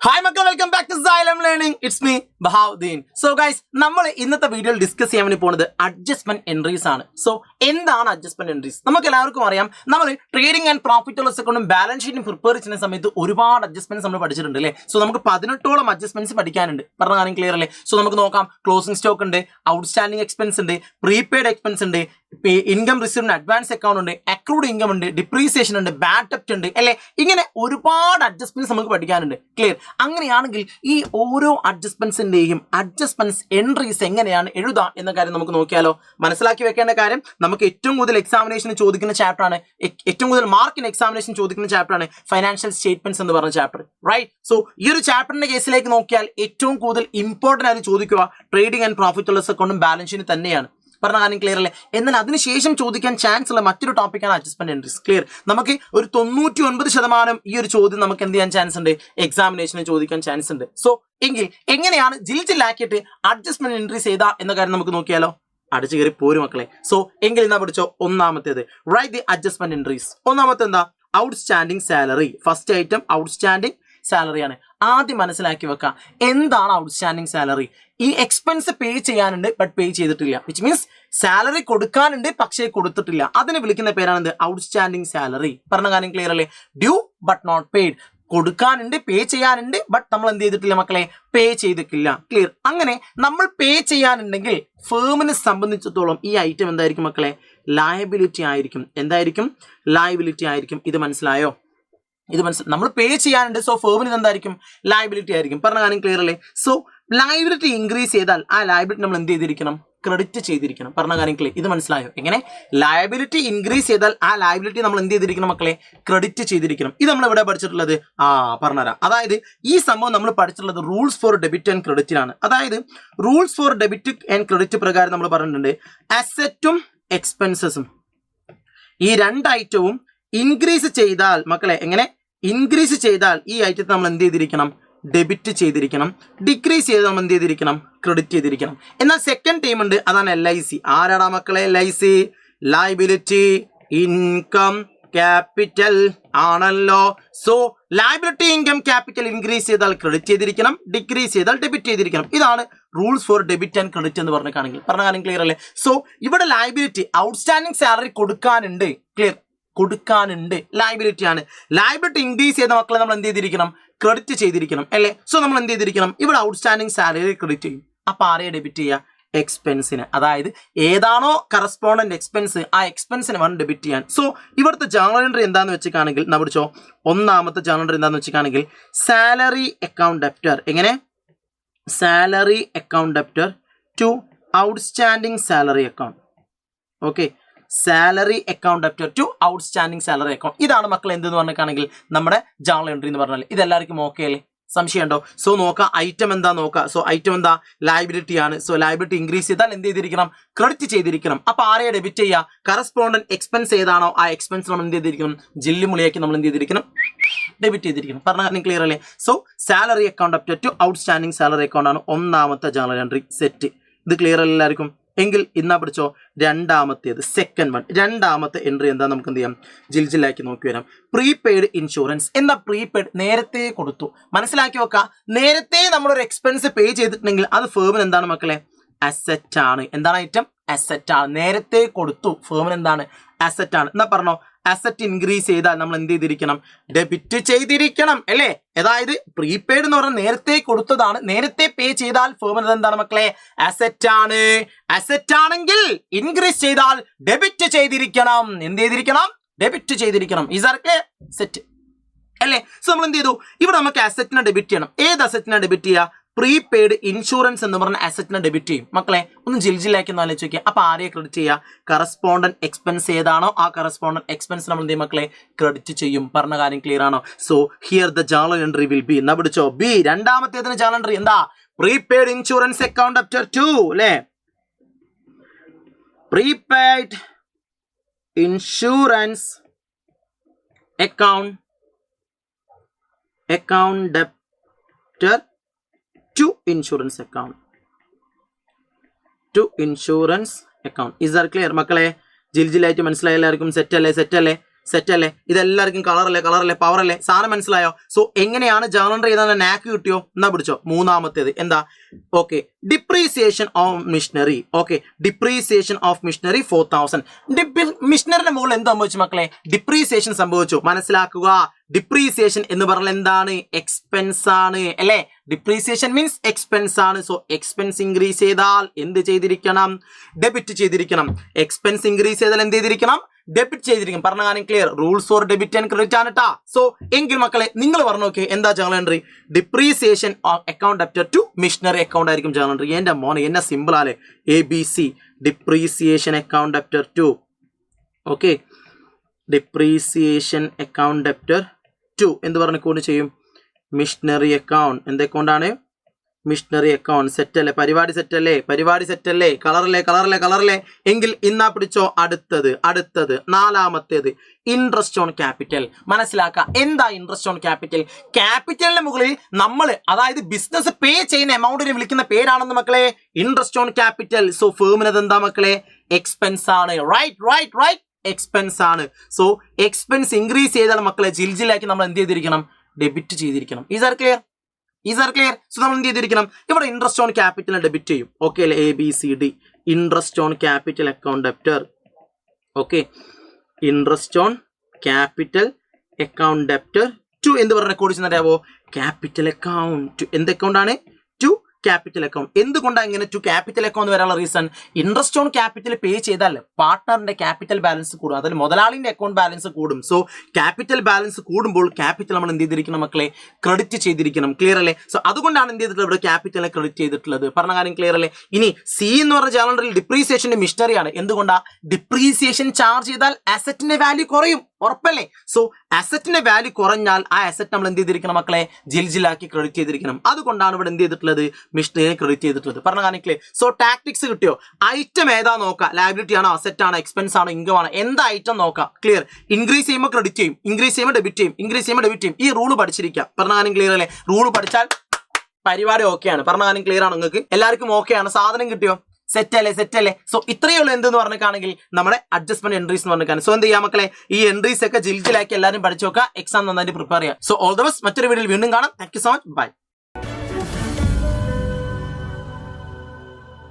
Hi Makka, welcome back to Xylem Learning. It's me, Bahauddin. So guys, നമ്മൾ ഇന്നത്തെ വീഡിയോയിൽ discuss ചെയ്യാൻ വേണ്ടി പോകുന്നത് അഡ്ജസ്റ്റ്മെന്റ് എൻട്രീസ് ആണ്. സോ എന്താണ് അഡ്ജസ്റ്റ്മെന്റ് എൻട്രീസ്? നമുക്ക് എല്ലാവർക്കും അറിയാം, നമ്മൾ ട്രേഡിംഗ് ആൻഡ് പ്രോഫിറ്റ് ലോസ് അക്കൗണ്ടും ബാലൻസ് ഷീറ്റും പ്രിപ്പയർ ചെയ്യുന്ന സമയത്ത് ഒരുപാട് അഡ്ജസ്റ്റ്മെന്റ്സ് നമ്മൾ പഠിച്ചിട്ടുണ്ട് അല്ലേ? സോ നമുക്ക് 18ഓളം അഡ്ജസ്റ്റ്മെന്റ്സ് പഠിക്കാനുണ്ട്. പറഞ്ഞ കാര്യം ക്ലിയർ അല്ലേ? സോ നമുക്ക് നോക്കാം. ക്ലോസിംഗ് സ്റ്റോക്ക് ഉണ്ട്, ഔട്ട്സ്റ്റാൻഡിംഗ് എക്സ്പെൻസ് ഉണ്ട്, പ്രീപെയ്ഡ് എക്സ്പെൻസ് ഉണ്ട്, ഇൻകം റിസീവ്ഡ് അഡ്വാൻസ് അക്കൗണ്ട് ഉണ്ട്, അക്രൂഡ് ഇൻകം ഉണ്ട്, ഡിപ്രീസിയേഷൻ ഉണ്ട്, ബാഡ് ഡെപ്റ്റ് ഉണ്ട് അല്ലേ? ഇങ്ങനെ ഒരുപാട് അഡ്ജസ്റ്റ്മെന്റ്സ് നമുക്ക് പഠിക്കാനുണ്ട്. ക്ലിയർ? അങ്ങനെയാണെങ്കിൽ ഈ ഓരോ അഡ്ജസ്റ്റ്മെന്റ്സിന്റെയും അഡ്ജസ്റ്റ്മെന്റ്സ് എൻട്രീസ് എങ്ങനെയാണ് എഴുതാം എന്ന കാര്യം നമുക്ക് നോക്കിയാലോ? മനസ്സിലാക്കി വെക്കേണ്ട കാര്യം, നമുക്ക് ഏറ്റവും കൂടുതൽ എക്സാമിനേഷൻ ചോദിക്കുന്ന ചാപ്റ്റർ ആണ്, ഏറ്റവും കൂടുതൽ മാർക്കിന് എക്സാമിനേഷൻ ചോദിക്കുന്ന ചാപ്റ്റർ ആണ് ഫൈനാൻഷ്യൽ സ്റ്റേറ്റ്മെന്റ്സ് എന്ന് പറഞ്ഞ ചാപ്റ്റർ, റൈറ്റ്? സോ ഈ ഒരു ചാപ്റ്ററിന്റെ കേസിലേക്ക് നോക്കിയാൽ ഏറ്റവും കൂടുതൽ ഇമ്പോർട്ടന്റ് ആയിട്ട് ചോദിക്കുക ട്രേഡിംഗ് ആൻഡ് പ്രോഫിറ്റ് ലോസ് അക്കൗണ്ടും ബാലൻസ് ഷീറ്റും തന്നെയാണ്. പറഞ്ഞ കാര്യം ക്ലിയർ അല്ലേ? എന്നാൽ അതിനുശേഷം ചോദിക്കാൻ ചാൻസ് ഉള്ള മറ്റൊരു ടോപ്പിക്കാണ് അഡ്ജസ്റ്റ്മെന്റ് എൻട്രീസ്. ക്ലിയർ? നമുക്ക് ഒരു 99% ഈ ഒരു ചോദ്യം നമുക്ക് എന്ത് ചെയ്യാൻ ചാൻസ് ഉണ്ട്? എക്സാമിനേഷന് ചോദിക്കാൻ ചാൻസ് ഉണ്ട്. സോ എങ്കിൽ എങ്ങനെയാണ് ജില്ലാക്കിയിട്ട് അഡ്ജസ്റ്റ്മെന്റ് എൻട്രീസ് ചെയ്താ എന്ന കാര്യം നമുക്ക് നോക്കിയാലോ? അടിച്ചു കയറി പോരും മക്കളെ. സോ എങ്കിൽ എന്നാ പഠിച്ചോ? ഒന്നാമത്തേത് റൈറ്റ് ദി അഡ്ജസ്റ്റ്മെന്റ് എൻട്രീസ്. ഒന്നാമത്തെ എന്താ? Outstanding salary. First item outstanding salary ആണ്. ആദ്യം മനസ്സിലാക്കി വെക്കാം, എന്താണ് ഔട്ട്സ്റ്റാൻഡിംഗ് സാലറി? ഈ എക്സ്പെൻസ് പേ ചെയ്യാനുണ്ട് ബട്ട് പേ ചെയ്തിട്ടില്ല, വിച്ച് മീൻസ് സാലറി കൊടുക്കാനുണ്ട് പക്ഷേ കൊടുത്തിട്ടില്ല. അതിന് വിളിക്കുന്ന പേരാണ് ഔട്ട്സ്റ്റാൻഡിംഗ് സാലറി. പറഞ്ഞ കാര്യം ക്ലിയർ അല്ലേ? Due but not paid. കൊടുക്കാനുണ്ട്, പേ ചെയ്യാനുണ്ട്, ബട്ട് നമ്മൾ എന്ത് ചെയ്തിട്ടില്ല മക്കളെ? പേ ചെയ്തിട്ടില്ല. ക്ലിയർ? അങ്ങനെ നമ്മൾ പേ ചെയ്യാനുണ്ടെങ്കിൽ ഫേമിനെ സംബന്ധിച്ചിടത്തോളം ഈ ഐറ്റം എന്തായിരിക്കും മക്കളെ? ലയബിലിറ്റി ആയിരിക്കും. എന്തായിരിക്കും? ലയബിലിറ്റി ആയിരിക്കും. ഇത് മനസ്സിലായോ? ഇത് നമ്മൾ പേ ചെയ്യാനുണ്ട്, സോ ഫേമിന് എന്തായിരിക്കും? ലയബിലിറ്റി ആയിരിക്കും. പറഞ്ഞ കാര്യം ക്ലിയർ അല്ലേ? സോ ലയബിലിറ്റി ഇൻക്രീസ് ചെയ്താൽ ആ ലയബിലിറ്റി നമ്മൾ എന്ത് ചെയ്തിരിക്കണം? ക്രെഡിറ്റ് ചെയ്തിരിക്കണം. പറഞ്ഞ കാര്യം ക്ലിയർ? ഇത് മനസ്സിലായോ? എങ്ങനെ? ലയബിലിറ്റി ഇൻക്രീസ് ചെയ്താൽ ആ ലയബിലിറ്റി നമ്മൾ എന്ത് ചെയ്തിരിക്കണം മക്കളെ? ക്രെഡിറ്റ് ചെയ്തിരിക്കണം. ഇത് നമ്മൾ എവിടെ പഠിച്ചിട്ടുള്ളത്? പറഞ്ഞുതരാം. അതായത് ഈ സംഭവം നമ്മൾ പഠിച്ചിട്ടുള്ളത് റൂൾസ് ഫോർ ഡെബിറ്റ് ആൻഡ് ക്രെഡിറ്റിലാണ്. അതായത് rules for debit and credit പ്രകാരം നമ്മൾ പറഞ്ഞിട്ടുണ്ട്, അസറ്റും എക്സ്പെൻസസും ഈ രണ്ട് ഐറ്റവും ഇൻക്രീസ് ചെയ്താൽ മക്കളെ, എങ്ങനെ? ഇൻക്രീസ് ചെയ്താൽ ഈ ഐറ്റത്തെ നമ്മൾ എന്ത് ചെയ്തിരിക്കണം? ഡെബിറ്റ് ചെയ്തിരിക്കണം. ഡിക്രീസ് ചെയ്ത് നമ്മൾ എന്ത് ചെയ്തിരിക്കണം? ക്രെഡിറ്റ് ചെയ്തിരിക്കണം. എന്നാൽ സെക്കൻഡ് ടീം ഉണ്ട്, അതാണ് LIC. ആരാടാ മക്കളെ? LIC ലയബിലിറ്റി ഇൻകം ക്യാപിറ്റൽ ആണല്ലോ. So liability income capital increase ചെയ്താൽ ക്രെഡിറ്റ് ചെയ്തിരിക്കണം, ഡിക്രീസ് ചെയ്താൽ ഡെബിറ്റ് ചെയ്തിരിക്കണം. ഇതാണ് rules for debit and credit എന്ന് പറഞ്ഞ കാര്യം ക്ലിയർ അല്ലേ? സോ ഇവിടെ ലയബിലിറ്റി ഔട്ട്സ്റ്റാൻഡിംഗ് സാലറി കൊടുക്കാനുണ്ട്. ക്ലിയർ? കൊടുക്കാനുണ്ട്, ലയബിലിറ്റി ആണ്. ലയബിലിറ്റി ഇൻക്രീസ് ചെയ്ത മക്കളെ നമ്മൾ എന്ത് ചെയ്തിരിക്കണം? ക്രെഡിറ്റ് ചെയ്തിരിക്കണം അല്ലേ? സോ നമ്മൾ എന്ത് ചെയ്തിരിക്കണം? ഇവിടെ ഔട്ട്സ്റ്റാൻഡിംഗ് സാലറി ക്രെഡിറ്റ് ചെയ്യും. അപ്പൊ ആരെയെ ഡെബിറ്റ് ചെയ്യുക? എക്സ്പെൻസിന്. അതായത് ഏതാണോ കറസ്പോണ്ടന്റ് എക്സ്പെൻസ്, ആ എക്സ്പെൻസിന് വേണം ഡെബിറ്റ് ചെയ്യാൻ. സോ ഇവിടുത്തെ ജേർണൽ എൻട്രി എന്താന്ന് വെച്ചിട്ടാണെങ്കിൽ പഠിച്ചോ, ഒന്നാമത്തെ ജേർണൽ എൻട്രി എന്താന്ന് വെച്ചിട്ടാണെങ്കിൽ സാലറി അക്കൗണ്ട് ഡെപ്റ്റർ. എങ്ങനെ? Salary account debtor to outstanding salary account. Okay, salary account debtor to outstanding salary account. ഇതാണ് മക്കൾ എന്തെന്ന് പറഞ്ഞിട്ടാണെങ്കിൽ നമ്മുടെ ജേർണൽ എൻട്രി എന്ന് പറഞ്ഞാൽ. ഇതെല്ലാവർക്കും ഓക്കെ അല്ലേ? സംശയം ഉണ്ടോ? സോ നോക്കാം, ഐറ്റം എന്താ നോക്കാം. സോ ഐറ്റം എന്താ? ലയബിലിറ്റി ആണ്. സോ ലയബിലിറ്റി ഇൻക്രീസ് ചെയ്താൽ എന്ത് ചെയ്തിരിക്കണം? ക്രെഡിറ്റ് ചെയ്തിരിക്കണം. അപ്പൊ ആരെയെ ഡെബിറ്റ് ചെയ്യുക? കറസ്പോണ്ടന്റ് എക്സ്പെൻസ് ഏതാണോ ആ എക്സ്പെൻസ് നമ്മൾ എന്ത് ചെയ്തിരിക്കണം? ജില്ലുമുളിയാക്കി നമ്മൾ എന്ത് ചെയ്തിരിക്കണം? ഡെബിറ്റ് ചെയ്തിരിക്കണം. പറഞ്ഞ കാര്യം ക്ലിയർ അല്ലേ? So salary account debtor to outstanding salary account ആണ് ഒന്നാമത്തെ ജേർണൽ എൻട്രി. സെറ്റ്. ഇത് ക്ലിയർ അല്ല എല്ലാവർക്കും? എങ്കിൽ ഇന്നാ പഠിച്ചോ രണ്ടാമത്തേത്, സെക്കൻഡ് വൺ. രണ്ടാമത്തെ എൻട്രി എന്താ? നമുക്ക് എന്ത് ചെയ്യാം? ജില്ലാക്കി നോക്കി വരാം. Prepaid insurance. എന്താ പ്രീപെയ്ഡ്? നേരത്തെ കൊടുത്തു. മനസ്സിലാക്കി വെക്കാം, നേരത്തെ നമ്മളൊരു എക്സ്പെൻസ് പേ ചെയ്തിട്ടുണ്ടെങ്കിൽ അത് ഫേമിന് എന്താണ് മക്കളെ? അസറ്റ് ആണ്. എന്താണ് ഐറ്റം? അസറ്റ് ആണ്. നേരത്തെ കൊടുത്തു, ഫേമിന് എന്താണ്? അസറ്റ് ആണ്. എന്നാ പറഞ്ഞോ, അസറ്റ് ഇൻക്രീസ് ചെയ്താൽ നമ്മൾ എന്ത് ചെയ്തിരിക്കണം? ഡെബിറ്റ് ചെയ്തിരിക്കണം അല്ലേ? അതായത് പ്രീപെയ്ഡ് എന്ന് പറഞ്ഞാൽ നേരത്തെ കൊടുത്തതാണ്. നേരത്തെ പേ ചെയ്താൽ ഫേമിന് എന്താണ് മക്കളെ? അസറ്റ് ആണ്. അസറ്റ് ആണെങ്കിൽ ഇൻക്രീസ് ചെയ്താൽ ഡെബിറ്റ് ചെയ്തിരിക്കണം. എന്ത് ചെയ്തിരിക്കണം? ഡെബിറ്റ് ചെയ്തിരിക്കണം. Is are clear? സെറ്റ് അല്ലേ? സോ നമ്മൾ എന്ത് ചെയ്തു? ഇവിടെ നമുക്ക് അസറ്റിനെ ഡെബിറ്റ് ചെയ്യണം. ഏത് അസറ്റിനെ ഡെബിറ്റ് ചെയ്യുക? പ്രീപെയ്ഡ് ഇൻഷുറൻസ് എന്ന് പറഞ്ഞ അസറ്റിനെ ഡെബിറ്റ് ചെയ്യും. മക്കളെ ഒന്ന് ജില്ലാക്കി ഒന്ന് ആലോചിച്ച് നോക്കിയാൽ. അപ്പൊ ആരെയെ ക്രെഡിറ്റ് ചെയ്യുക? കറസ്പോണ്ടന്റ് എക്സ്പെൻസ് ഏതാണോ ആ കറസ്പോണ്ടന്റ് എക്സ്പെൻസ് നമ്മൾ എന്ത് ചെയ്യും മക്കളെ? ക്രെഡിറ്റ് ചെയ്യും. പറഞ്ഞ കാര്യം ക്ലിയർ ആണോ? So here the journal entry will be. എന്നാ പിടിച്ചോ? ബി. രണ്ടാമത്തേതിന് ജേർണൽ എൻട്രി എന്താ? Prepaid insurance account debtor to അല്ലേ? Prepaid insurance account debtor to insurance account. Is that clear മക്കളെ? ജില്ലായിട്ട് മനസ്സിലായ എല്ലാവർക്കും? സെറ്റ് അല്ലേ? സെറ്റ് അല്ലേ? ഇതെല്ലാവർക്കും കളറല്ലേ പവർ അല്ലേ? സാധനം മനസ്സിലായോ? സോ എങ്ങനെയാണ് ജേർണൽ എൻട്രി ചെയ്താൽ നാക്ക് കിട്ടിയോ? എന്നാ പിടിച്ചോ. മൂന്നാമത്തേത് എന്താ? Okay, depreciation of machinery. Okay, depreciation of machinery 4000. മിഷനറിന്റെ മുകളിൽ എന്ത് സംഭവിച്ചു മക്കളെ? ഡിപ്രീസിയേഷൻ സംഭവിച്ചു. മനസ്സിലാക്കുക, ഡിപ്രീസിയേഷൻ എന്ന് പറഞ്ഞാൽ എന്താണ്? എക്സ്പെൻസ് ആണ് അല്ലേ? ഡിപ്രീസിയേഷൻ മീൻസ് എക്സ്പെൻസ് ആണ്. സോ എക്സ്പെൻസ് ഇൻക്രീസ് ചെയ്താൽ എന്ത് ചെയ്തിരിക്കണം? ഡെബിറ്റ് ചെയ്തിരിക്കണം. എക്സ്പെൻസ് ഇൻക്രീസ് ചെയ്താൽ എന്ത് ചെയ്തിരിക്കണം? ഡെബിറ്റ് ചെയ്തിരിക്കും. പറഞ്ഞ കാര്യം clear? Rules for debit and credit ആണ് ട്ടാ. സോ എങ്കിൽ മക്കളെ നിങ്ങൾ പറഞ്ഞു നോക്കിയേ, എന്താ journal entry? Depreciation account debtor to machinery account ആയിരിക്കും ജേർണൽ എൻട്രി. എന്റെ മോനെ എന്നെ സിമ്പിൾ ആലേ. ABC depreciation account debtor to. Okay, depreciation account debtor to എന്ത് പറഞ്ഞുകൊണ്ട് ചെയ്യും? Machinery account. എന്ത് അക്കൗണ്ടാണ്? Missionary account. സെറ്റ് അല്ലേ? പരിപാടി സെറ്റ് അല്ലേ? കളറല്ലേ? എങ്കിൽ ഇന്നാ പിടിച്ചോ. അടുത്തത് നാലാമത്തേത് ഇൻട്രസ്റ്റ് ഓൺ ക്യാപിറ്റൽ. മനസ്സിലാക്കുക, എന്താ ഇൻട്രസ്റ്റ് ഓൺ ക്യാപിറ്റൽ? ക്യാപിറ്റലിന് മുകളിൽ നമ്മൾ, അതായത് ബിസിനസ് പേ ചെയ്യുന്ന എമൗണ്ടിനെ വിളിക്കുന്ന പേരാണെന്ന് മക്കളെ ഇൻട്രസ്റ്റ് ഓൺ ക്യാപിറ്റൽ. സോ ഫേമിനത് എന്താ മക്കളെ? എക്സ്പെൻസ് ആണ്. റൈറ്റ് എക്സ്പെൻസ് ആണ്. സോ എക്സ്പെൻസ് ഇൻക്രീസ് ചെയ്താൽ മക്കളെ ജിൽജിലാക്കി നമ്മൾ എന്ത് ചെയ്തിരിക്കണം? ഡെബിറ്റ് ചെയ്തിരിക്കണം. Is are clear? സോ നമ്മൾ എന്ത് ചെയ്തിരിക്കണം? ഇവിടെ ഇൻട്രസ്റ്റ് ഓൺ ക്യാപിറ്റലിനെ ഡെബിറ്റ് ചെയ്യും. ഓക്കെ അല്ലേ? ABCD interest on capital account debtor. Okay, interest on capital account debtor to എന്ത് പറഞ്ഞ റെക്കോർഡ് ചെയ്യുന്നറിയാവോ? Capital account. എന്ത് അക്കൗണ്ട് ആണ്? To capital account. എന്തുകൊണ്ടാണ് ഇങ്ങനെ ടു ക്യാപിറ്റൽ അക്കൗണ്ട് വരാനുള്ള reason? Interest on capital pay ചെയ്താൽ പാർട്ട്ണറിന്റെ ക്യാപിറ്റൽ ബാലൻസ് കൂടും, അതിൽ മുതലാളിന്റെ അക്കൗണ്ട് ബാലൻസ് കൂടും. സോ ക്യാപിറ്റൽ ബാലൻസ് കൂടുമ്പോൾ ക്യാപിറ്റൽ നമ്മൾ എന്ത് ചെയ്തിരിക്കണം മക്കളെ? ക്രെഡിറ്റ് ചെയ്തിരിക്കണം. ക്ലിയർ അല്ലേ? സോ അതുകൊണ്ടാണ് എന്ത് ചെയ്തിട്ടുള്ളത്? ഇവിടെ ക്യാപിറ്റലിനെ ക്രെഡിറ്റ് ചെയ്തിട്ടുള്ളത്. പറഞ്ഞ കാര്യം ക്ലിയർ അല്ലേ? ഇനി C എന്ന് പറഞ്ഞ ജേർണലിൽ ഡിപ്രീസിയേഷന്റെ മിഷനറിയാണ്. എന്തുകൊണ്ടാ? ഡിപ്രീസിയേഷൻ ചാർജ് ചെയ്താൽ അസറ്റിന്റെ വാല്യൂ കുറയും. ഉറപ്പല്ലേ? സോ അസറ്റിന്റെ വാല്യൂ കുറഞ്ഞാൽ ആ അസറ്റ് നമ്മൾ എന്ത് ചെയ്തിരിക്കണം മക്കളെ? ജിൽജിലാക്കി ക്രെഡിറ്റ് ചെയ്തിരിക്കണം. അതുകൊണ്ടാണ് ഇവിടെ എന്ത് ചെയ്തിട്ടുള്ളത്? മിഷനറിയെ ക്രെഡിറ്റ് ചെയ്തിട്ടുള്ളത്. പറഞ്ഞ കാര്യം ക്ലിയർ? സോ ടാക്ടിക്സ് കിട്ടിയോ? ഐറ്റം ഏതാ നോക്കാം? ലയബിലിറ്റി ആണോ, അസറ്റ് ആണോ, എക്സ്പെൻസ് ആണോ, ഇൻകം ആണോ? എന്താ ഐറ്റം നോക്കാം. ക്ലിയർ? ഇൻക്രീസ് ചെയ്യുമ്പോൾ ക്രെഡിറ്റ് ചെയ്യും, ഇൻക്രീസ് ചെയ്യുമ്പോൾ ഡെബിറ്റ് ചെയ്യും, ഇൻക്രീസ് ചെയ്യുമ്പോൾ ഡെബിറ്റ് ചെയ്യും. ഈ റൂൾ പഠിച്ചിരിക്കുക. പറഞ്ഞ കാര്യം ക്ലിയർ അല്ലേ? റൂൾ പഠിച്ചാൽ പരിപാടി ഓക്കെയാണ്. പറഞ്ഞ കാര്യം ക്ലിയർ ആണ്? നിങ്ങൾക്ക് എല്ലാവർക്കും ഓക്കെയാണ്? സാധനം കിട്ടിയോ? സെറ്റ് അല്ലേ? സോ ഇത്രയേ ഉള്ളൂ എന്തെന്ന് പറഞ്ഞിട്ടാണെങ്കിൽ നമ്മുടെ അഡ്ജസ്റ്റ്മെന്റ് എൻട്രീസ് എന്ന് പറഞ്ഞിട്ടാണ്. സോ എന്ത് ചെയ്യാം മക്കളെ? ഈ എൻട്രീസ് ഒക്കെ ജിൽജിലാക്കി എല്ലാവരും പഠിച്ചു നോക്കുക. എക്സാം നന്നായിട്ട് പ്രിപ്പയർ ചെയ്യാം. So all the best. മറ്റൊരു വീഡിയോയിൽ വീണ്ടും കാണാം. Thank you so much. By.